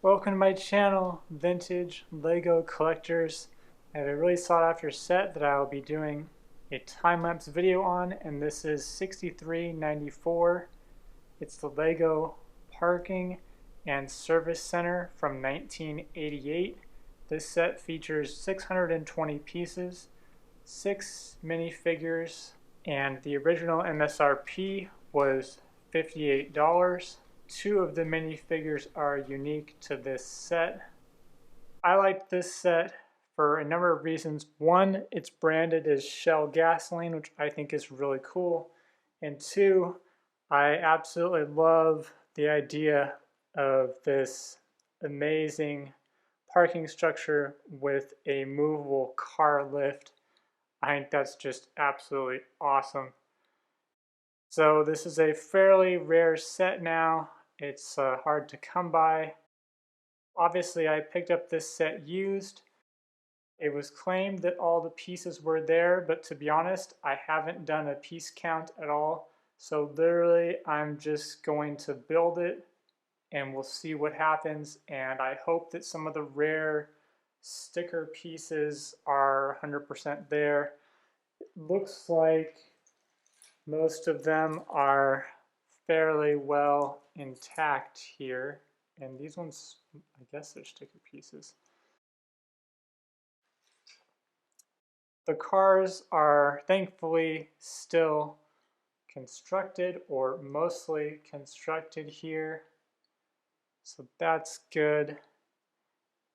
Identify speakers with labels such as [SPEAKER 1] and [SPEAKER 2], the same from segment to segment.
[SPEAKER 1] Welcome to my channel, Vintage Lego Collectors. I have a really sought after set that I will be doing a time-lapse video on, and this is 6394. It's the Lego Parking and Service Center from 1988. This set features 620 pieces, 6 minifigures, and the original MSRP was $58. 2 of the minifigures are unique to this set. I liked this set for a number of reasons. One, it's branded as Shell gasoline, which I think is really cool. And 2, I absolutely love the idea of this amazing parking structure with a movable car lift. I think that's just absolutely awesome. So this is a fairly rare set now. It's hard to come by. Obviously, I picked up this set used. It was claimed that all the pieces were there, but to be honest, I haven't done a piece count at all. So literally, I'm just going to build it and we'll see what happens. And I hope that some of the rare sticker pieces are 100% there. It looks like most of them are fairly well intact here, and these ones, I guess they're sticker pieces. The cars are thankfully still constructed, or mostly constructed here, so that's good.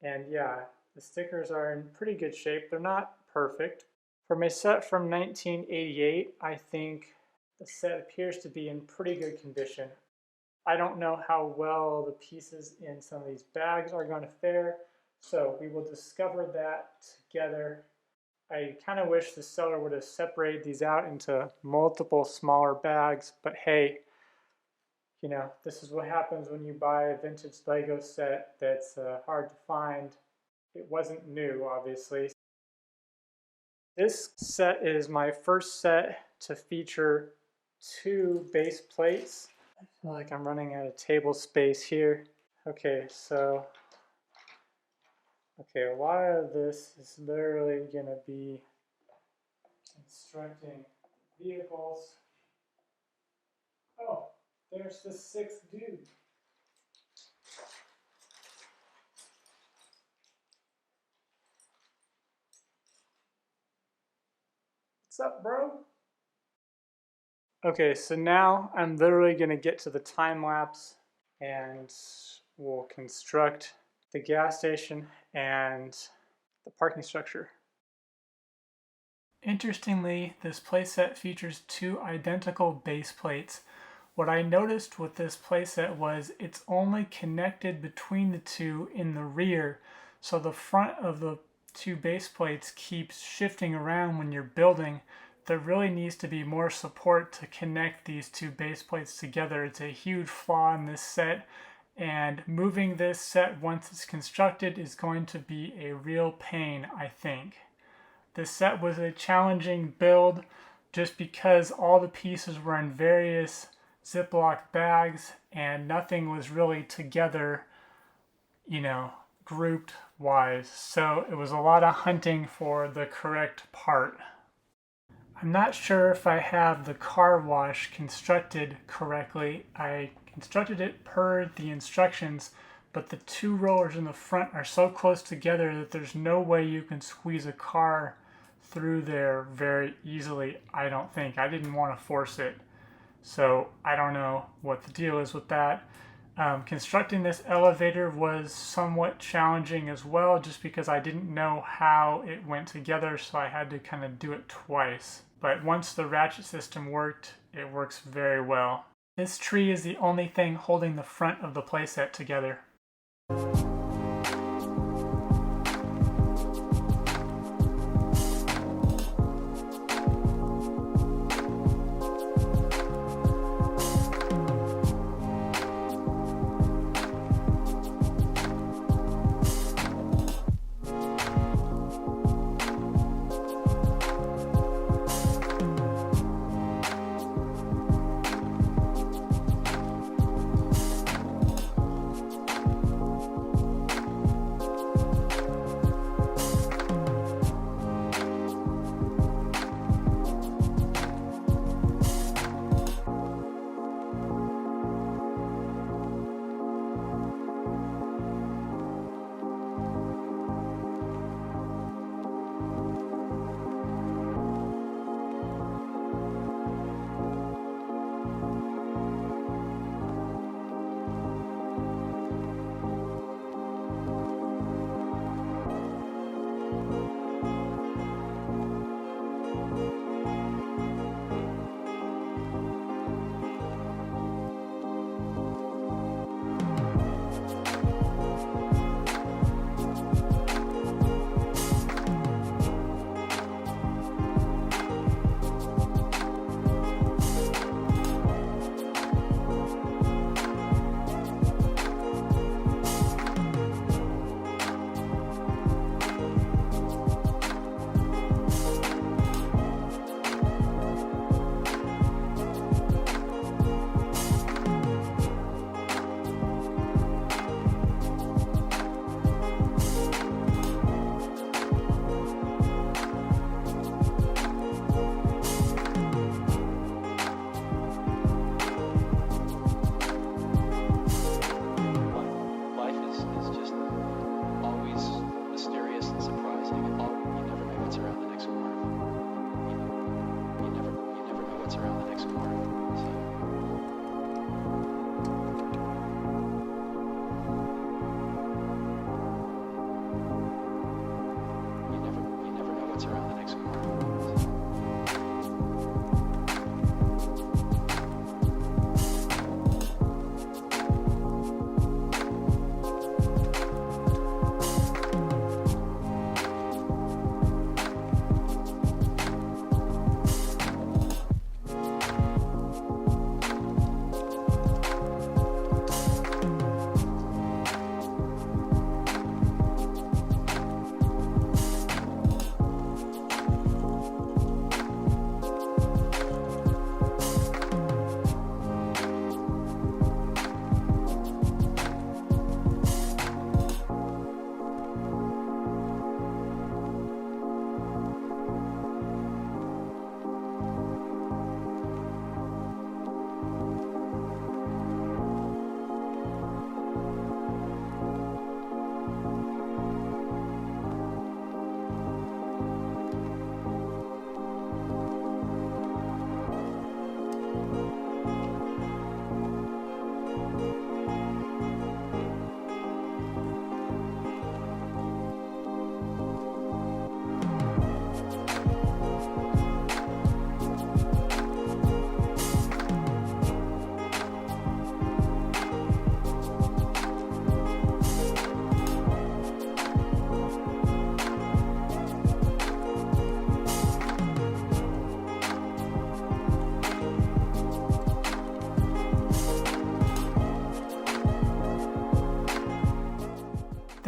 [SPEAKER 1] And yeah, the stickers are in pretty good shape. They're not perfect. For my set from 1988, I think the set appears to be in pretty good condition. I don't know how well the pieces in some of these bags are going to fare, so we will discover that together. I kind of wish the seller would have separated these out into multiple smaller bags, but hey, you know, this is what happens when you buy a vintage Lego set that's hard to find. It wasn't new, obviously. This set is my first set to feature 2 base plates. I feel like I'm running out of table space here. Okay, so a lot of this is literally going to be constructing vehicles. Oh, there's the 6th dude. What's up, bro? Okay, so now I'm literally going to get to the time lapse and we'll construct the gas station and the parking structure. Interestingly, this playset features 2 identical base plates. What I noticed with this playset was it's only connected between the 2 in the rear, so the front of the 2 base plates keeps shifting around when you're building. There really needs to be more support to connect these 2 base plates together. It's a huge flaw in this set, and moving this set once it's constructed is going to be a real pain, I think. This set was a challenging build just because all the pieces were in various Ziploc bags and nothing was really together, you know, grouped wise. So it was a lot of hunting for the correct part. I'm not sure if I have the car wash constructed correctly. I constructed it per the instructions, but the 2 rollers in the front are so close together that there's no way you can squeeze a car through there very easily, I don't think. I didn't want to force it, so I don't know what the deal is with that. Constructing this elevator was somewhat challenging as well, just because I didn't know how it went together, so I had to kind of do it twice. But once the ratchet system worked, it works very well. This tree is the only thing holding the front of the playset together.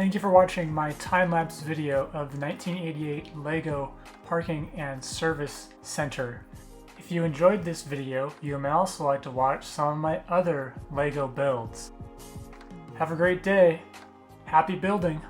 [SPEAKER 1] Thank you for watching my time-lapse video of the 1988 LEGO Parking and Service Center. If you enjoyed this video, you may also like to watch some of my other LEGO builds. Have a great day. Happy building!